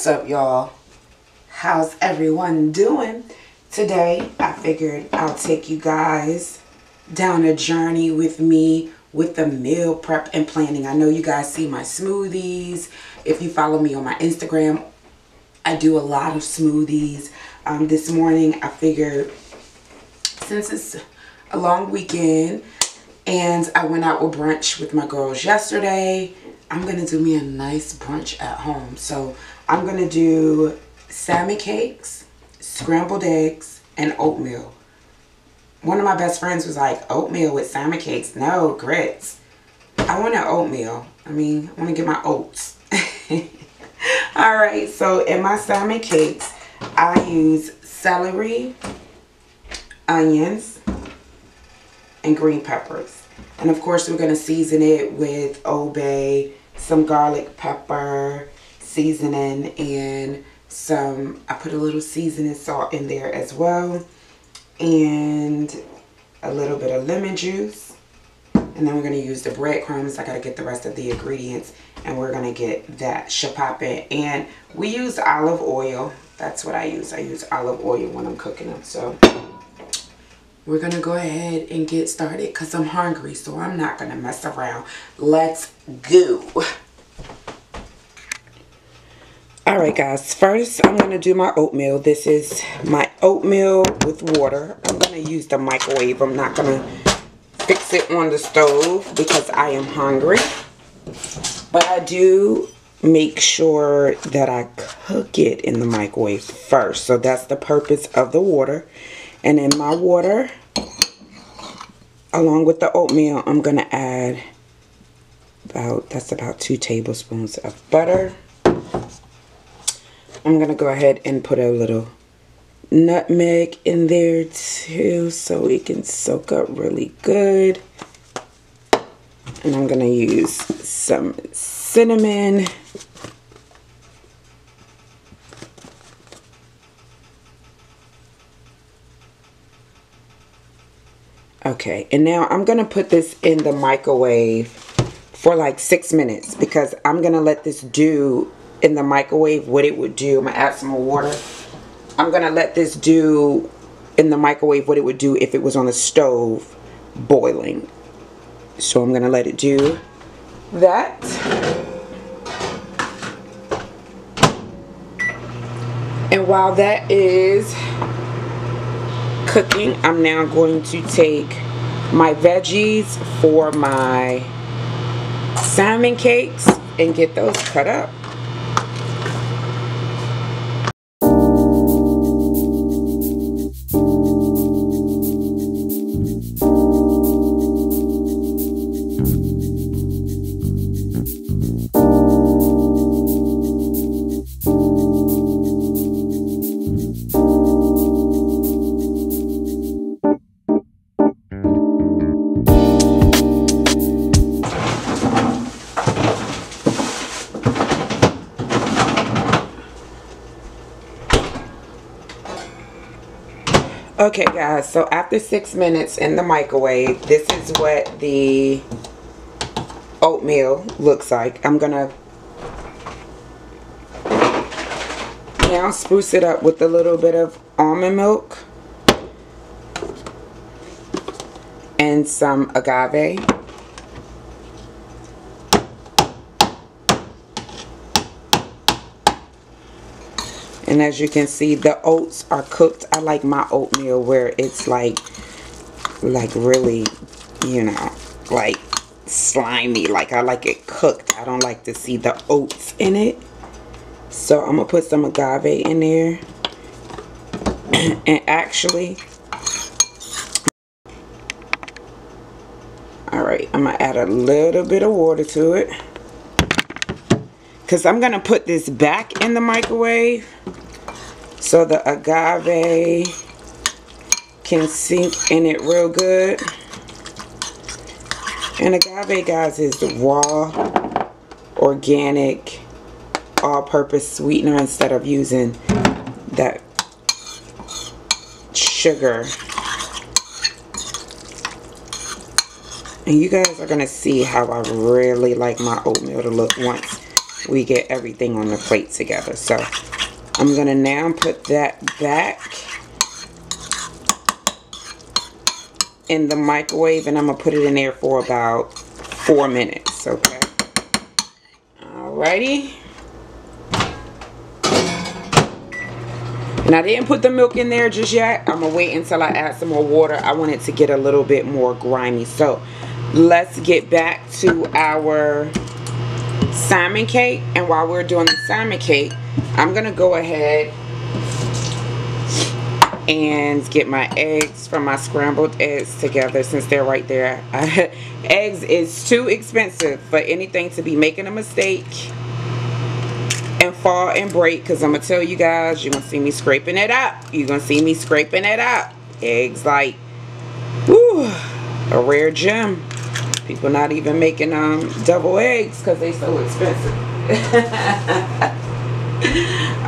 What's up, y'all? How's everyone doing? Today I figured I'll take you guys down a journey with me with the meal prep and planning. I know you guys see my smoothies. If you follow me on my Instagram, I do a lot of smoothies. This morning I figured, since it's a long weekend and I went out with brunch with my girls yesterday, I'm going to do me a nice brunch at home. So I'm going to do salmon cakes, scrambled eggs, and oatmeal. One of my best friends was like, oatmeal with salmon cakes? No, grits. I want an oatmeal. I want to get my oats. Alright, so in my salmon cakes, I use celery, onions, and green peppers. And of course, we're going to season it with Old Bay, some garlic pepper seasoning, and I put a little seasoning salt in there as well, and a little bit of lemon juice. And then we're going to use the breadcrumbs. I got to get the rest of the ingredients, and we're going to get that shapopping. And we use olive oil. That's what I use. I use olive oil when I'm cooking them. So we're going to go ahead and get started because I'm hungry, so I'm not going to mess around. Let's go. Alright guys, first I'm going to do my oatmeal. This is my oatmeal with water. I'm going to use the microwave. I'm not going to fix it on the stove because I am hungry. But I do make sure that I cook it in the microwave first. So that's the purpose of the water. And in my water, along with the oatmeal, I'm going to add about 2 tablespoons of butter. I'm going to go ahead and put a little nutmeg in there too so it can soak up really good. And I'm going to use some cinnamon. Okay, and now I'm going to put this in the microwave for like 6 minutes because I'm going to let this do in the microwave what it would do. I'm going to add some more water. I'm going to let this do in the microwave what it would do if it was on the stove boiling. So I'm going to let it do that. And while that is cooking, I'm now going to take my veggies for my salmon cakes and get those cut up. Okay guys, so after 6 minutes in the microwave, this is what the oatmeal looks like. I'm gonna now spruce it up with a little bit of almond milk and some agave. And as you can see, the oats are cooked. I like my oatmeal where it's like really, you know, like slimy. Like I like it cooked. I don't like to see the oats in it. So I'm going to put some agave in there. And actually, alright, I'm going to add a little bit of water to it. Because I'm going to put this back in the microwave so the agave can sink in it real good. And agave, guys, is the raw, organic, all-purpose sweetener instead of using that sugar. And you guys are going to see how I really like my oatmeal to look once we get everything on the plate together. So I'm going to now put that back in the microwave, and I'm going to put it in there for about 4 minutes, okay? Alrighty. And I didn't put the milk in there just yet. I'm going to wait until I add some more water. I want it to get a little bit more grimy. So let's get back to our salmon cake. And while we're doing the salmon cake, I'm going to go ahead and get my eggs from my scrambled eggs together, since they're right there. Eggs is too expensive for anything to be making a mistake and fall and break, because I'm gonna tell you guys, you're gonna see me scraping it up. You're gonna see me scraping it up. Eggs, like, whew, a rare gem. People not even making double eggs because they so expensive.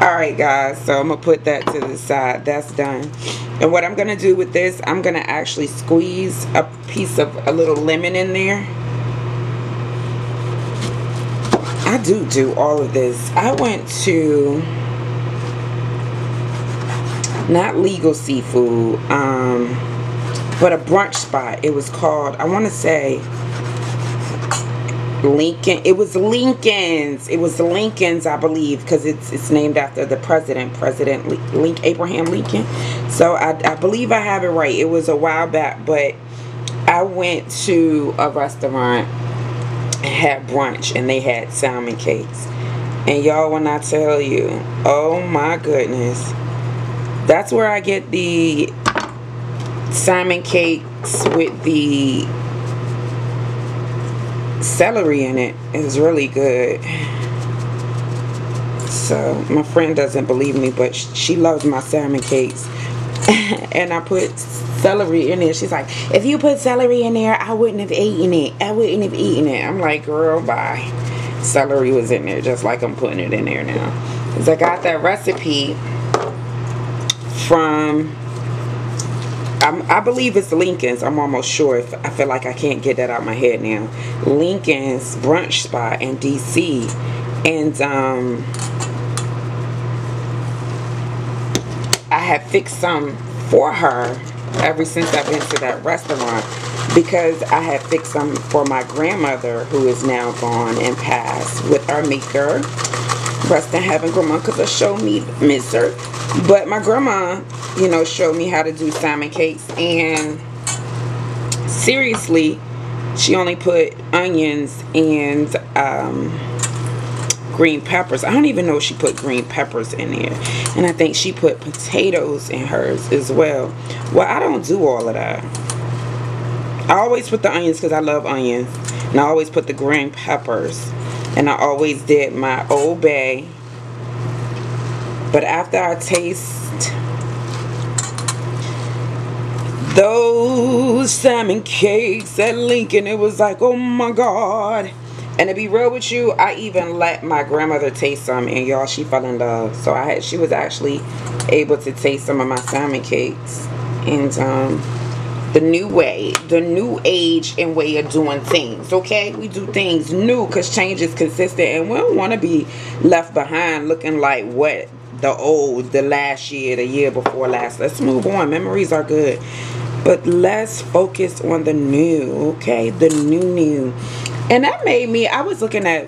Alright guys, so I'm gonna put that to the side. That's done. And what I'm gonna do with this, I'm gonna actually squeeze a piece of a little lemon in there. I do all of this. I went to, not Legal Seafood, but a brunch spot. It was called, I want to say Lincoln. It was Lincoln's. It was the Lincoln's, I believe, because it's named after the president, Abraham Lincoln. So I believe I have it right. It was a while back, but I went to a restaurant and had brunch, and they had salmon cakes. And y'all, when I tell you, oh my goodness, that's where I get the salmon cakes with the celery in it. It's really good. So my friend doesn't believe me, but she loves my salmon cakes. And I put celery in there. She's like, if you put celery in there, I wouldn't have eaten it. I wouldn't have eaten it. I'm like, girl, bye. Celery was in there just like I'm putting it in there now. Because I got that recipe from, I believe it's Lincoln's. I'm almost sure. I feel like I can't get that out of my head now. Lincoln's brunch spot in DC. And I have fixed some for her ever since I've been to that restaurant, because I had fixed some for my grandmother, who is now gone and passed with our maker. Rest in heaven, grandma, because I showed me miss her. But my grandma, you know, showed me how to do salmon cakes, and seriously, she only put onions and green peppers. I don't even know if she put green peppers in there. And I think she put potatoes in hers as well. Well, I don't do all of that. I always put the onions because I love onions. And I always put the green peppers. And I always did my Old Bay. But after I taste those salmon cakes at Lincoln, it was like, oh my God. And to be real with you, I even let my grandmother taste some, and y'all, she fell in love. So she was actually able to taste some of my salmon cakes. And the new age and way of doing things, okay? We do things new because change is consistent, and we don't want to be left behind looking like what the last year, the year before last. Let's move on. Memories are good, but let's focus on the new, okay? The new. And that made me, I was looking at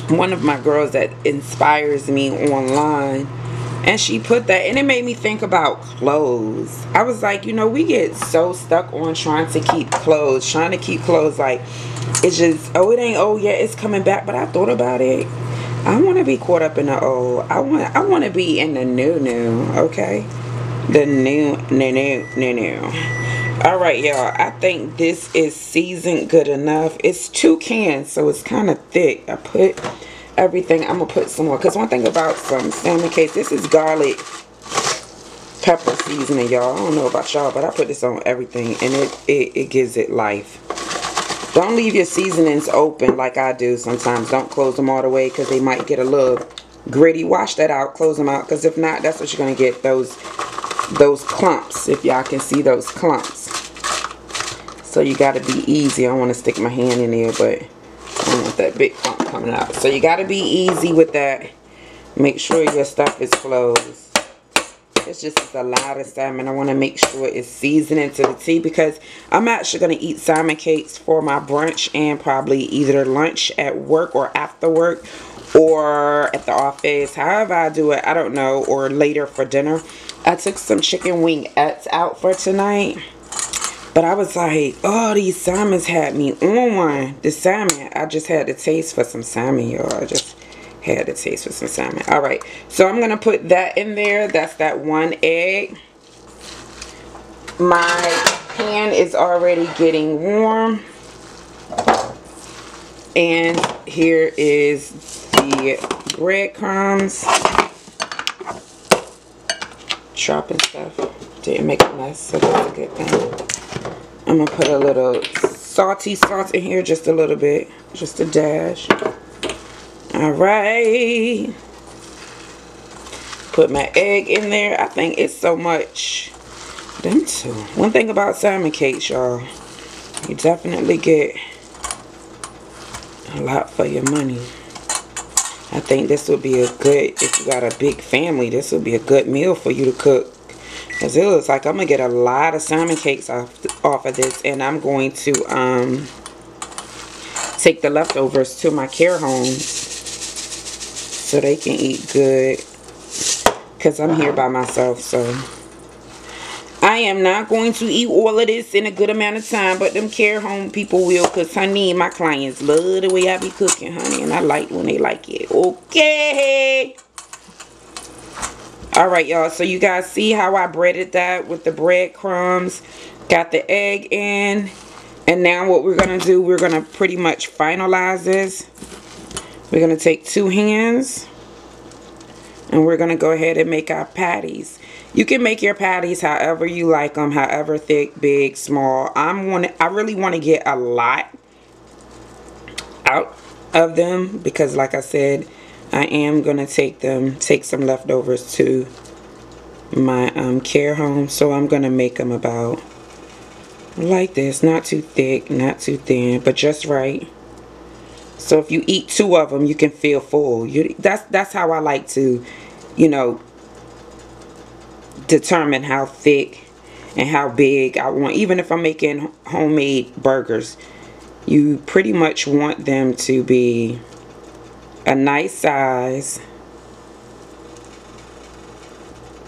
one of my girls that inspires me online, and she put that, and it made me think about clothes. I was like, you know, we get so stuck on trying to keep clothes like, it's just, oh, it ain't, oh yeah, it's coming back. But I thought about it. I want to be caught up in the old. I want to be in the new, okay? The new. Alright, y'all, I think this is seasoned good enough. It's 2 cans, so it's kind of thick. I put everything. I'm going to put some more. Because one thing about some salmon cakes, this is garlic pepper seasoning, y'all. I don't know about y'all, but I put this on everything, and it gives it life. Don't leave your seasonings open like I do sometimes. Don't close them all the way because they might get a little gritty. Wash that out. Close them out, because if not, that's what you're going to get, those clumps, if y'all can see those clumps. So you got to be easy. I don't want to stick my hand in there, but don't want that big clump coming out. So you got to be easy with that. Make sure your stuff is closed. It's just a lot of salmon. I want to make sure it's seasoning to the T, because I'm actually going to eat salmon cakes for my brunch and probably either lunch at work or after work or at the office. However I do it, I don't know, or later for dinner. I took some chicken wingettes out for tonight, but I was like, oh, these salmons had me on one. The salmon, I just had to taste for some salmon, y'all. I just had to taste for some salmon. All right, so I'm gonna put that in there. That's that 1 egg. My pan is already getting warm, and here is the breadcrumbs. Chopping stuff didn't make a mess, so that's a good thing. I'm gonna put a little salty salt in here, just a little bit, just a dash. All right, put my egg in there. I think it's so much. Them two. One thing about salmon cakes, y'all, you definitely get a lot for your money. I think this would be a good, if you got a big family, this would be a good meal for you to cook. Because it looks like I'm going to get a lot of salmon cakes off of this. And I'm going to take the leftovers to my care homes so they can eat good. Because I'm here by myself, so I am not going to eat all of this in a good amount of time, but them care home people will, because, honey, my clients love the way I be cooking, honey, and I like when they like it. Okay. All right, y'all, so you guys see how I breaded that with the breadcrumbs, got the egg in, and now what we're going to do, we're going to pretty much finalize this. We're going to take 2 hands, and we're going to go ahead and make our patties. You can make your patties however you like them, however thick, big, small. I really want to get a lot out of them, because like I said, I am going to take some leftovers to my care home. So I'm going to make them about like this. Not too thick, not too thin, but just right. So if you eat 2 of them, you can feel full. That's how I like to, you know, determine how thick and how big I want. Even if I'm making homemade burgers, you pretty much want them to be a nice size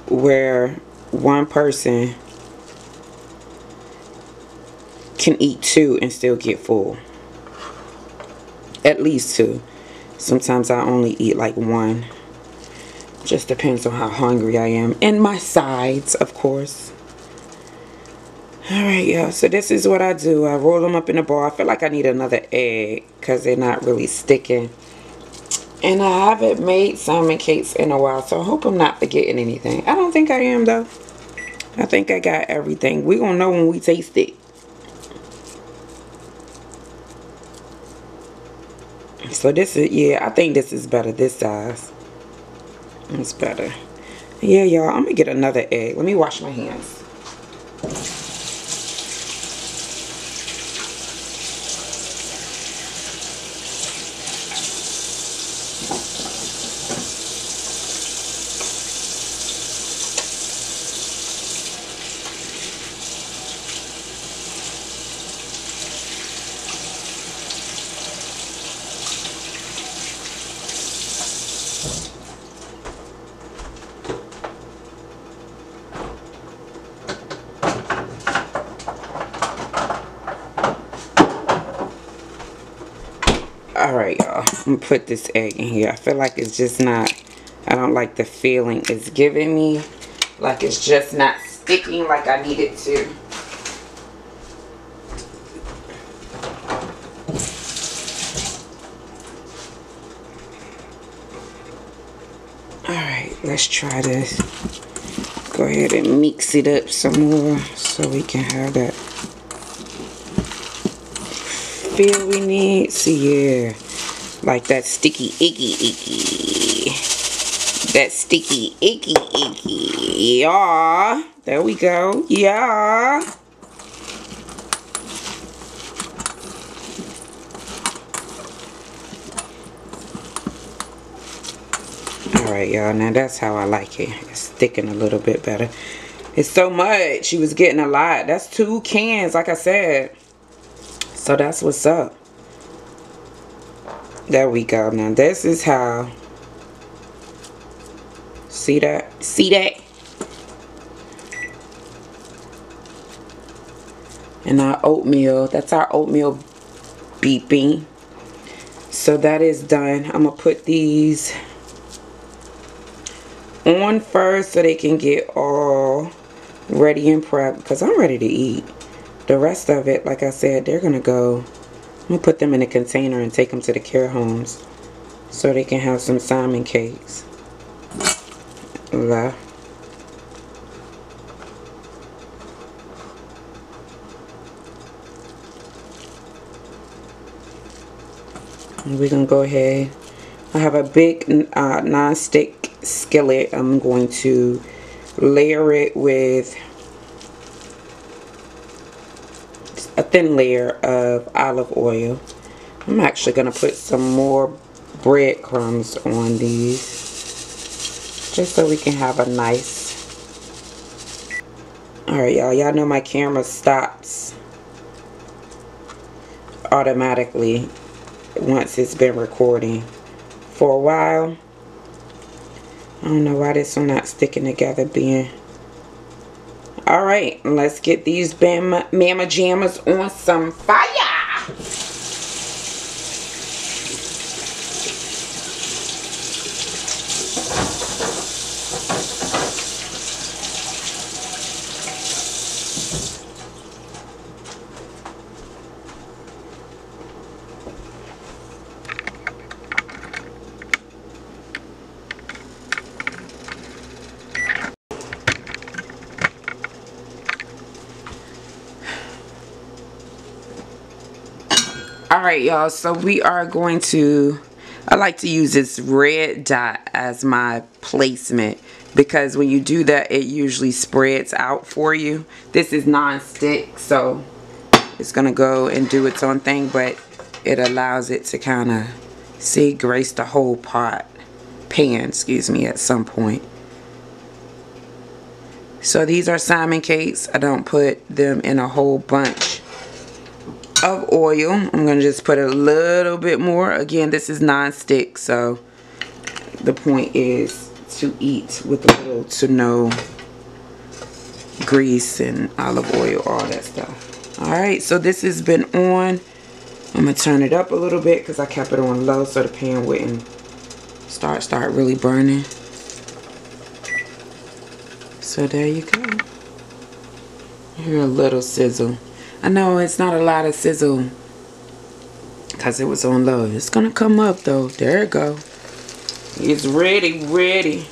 where one person can eat 2 and still get full. At least 2. Sometimes I only eat like 1. Just depends on how hungry I am. And my sides, of course. Alright, y'all. So this is what I do. I roll them up in a ball. I feel like I need another egg because they're not really sticking. And I haven't made salmon cakes in a while, so I hope I'm not forgetting anything. I don't think I am, though. I think I got everything. We're going to know when we taste it. So this is, yeah, I think this is better this size. It's better. Yeah, y'all, I'm gonna get another egg. Let me wash my hands. Alright, y'all. I'm gonna put this egg in here. I feel like it's just not, I don't like the feeling it's giving me. Like it's just not sticking like I need it to. Alright, let's try this. Go ahead and mix it up some more so we can have that feel we need. See, yeah, like that sticky icky. That sticky icky. Yeah, there we go. Yeah. Alright, y'all. Now that's how I like it. It's sticking a little bit better. It's so much. She was getting a lot. That's 2 cans, like I said. So that's what's up. There we go. Now this is how. See that? See that? And our oatmeal. That's our oatmeal beeping. So that is done. I'm going to put these on first so they can get all ready and prepped, because I'm ready to eat. The rest of it, like I said, they're going to go. I'm going to put them in a container and take them to the care homes so they can have some salmon cakes. La. And we're going to go ahead. I have a big non-stick skillet. I'm going to layer it with a thin layer of olive oil. I'm actually going to put some more breadcrumbs on these, just so we can have a nice. Alright, y'all know my camera stops automatically once it's been recording for a while. I don't know why this one not sticking together being. Alright, let's get these mama jammers on some fire. Alright, y'all, so we are going to, I like to use this red dot as my placement, because when you do that, it usually spreads out for you. This is non-stick, so it's going to go and do its own thing, but it allows it to kind of, see, grace the whole pan, excuse me, at some point. So these are salmon cakes. I don't put them in a whole bunch of oil. I'm going to just put a little bit more. Again, this is non-stick, so the point is to eat with little to no grease and olive oil, all that stuff. Alright, so this has been on. I'm going to turn it up a little bit because I kept it on low so the pan wouldn't start really burning. So there you go. Hear a little sizzle. I know it's not a lot of sizzle because it was on low. It's going to come up though. There it go. It's ready.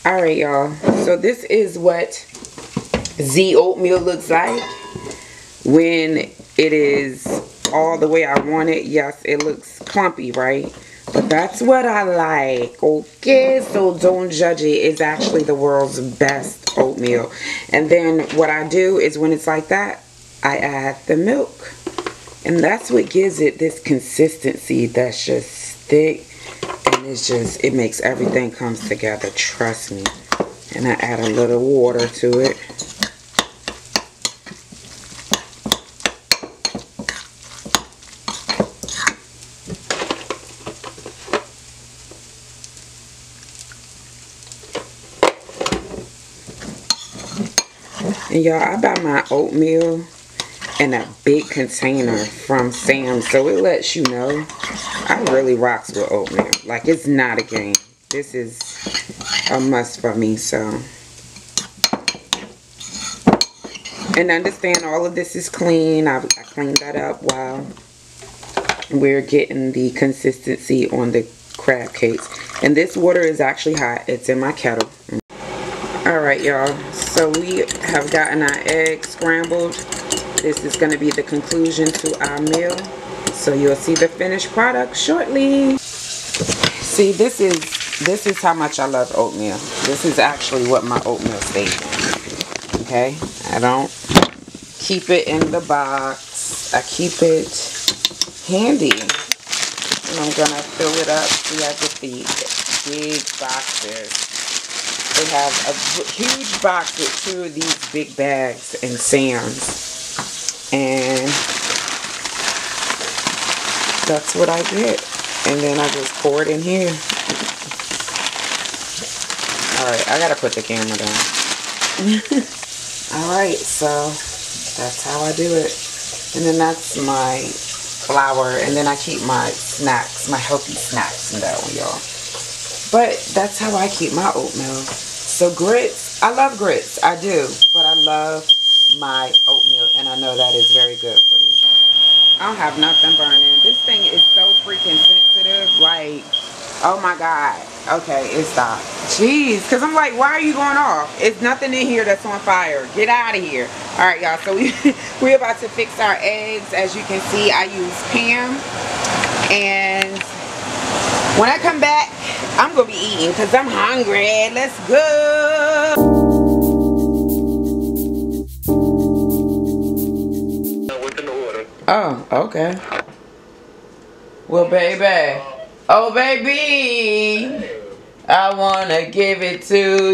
Alright, y'all, so this is what Z oatmeal looks like when it is all the way I want it. Yes, it looks clumpy, right? But that's what I like, okay? So don't judge it. It's actually the world's best oatmeal. And then what I do is when it's like that, I add the milk. And that's what gives it this consistency that's just thick. And it's just, it makes everything comes together, trust me. And I add a little water to it. And y'all, I buy my oatmeal in a big container from Sam's, so it lets you know I really rocks with oatmeal. Like, it's not a game. This is a must for me, so. And understand all of this is clean. I cleaned that up while we're getting the consistency on the crab cakes. And this water is actually hot. It's in my kettle. Alright, y'all. So we have gotten our eggs scrambled. This is going to be the conclusion to our meal. So you'll see the finished product shortly. See, this is how much I love oatmeal. This is actually what my oatmeal stays in. Okay? I don't keep it in the box. I keep it handy. And I'm going to fill it up. See, I get the big boxes. They have a huge box with 2 of these big bags in Sam's. And that's what I get. And then I just pour it in here. Alright, I gotta put the camera down. Alright, so that's how I do it. And then that's my flour. And then I keep my snacks, my healthy snacks in that one, y'all. But that's how I keep my oatmeal. So grits, I love grits, I do. But I love my oatmeal, and I know that is very good for me. I don't have nothing burning. This thing is so freaking sensitive. Like, oh my God. Okay, it stopped. Jeez, because I'm like, why are you going off? It's nothing in here that's on fire. Get out of here. All right, y'all. So we're about to fix our eggs. As you can see, I use Pam. And when I come back, I'm going to be eating because I'm hungry. Let's go. Oh, okay. Well, baby. Oh, baby. I want to give it to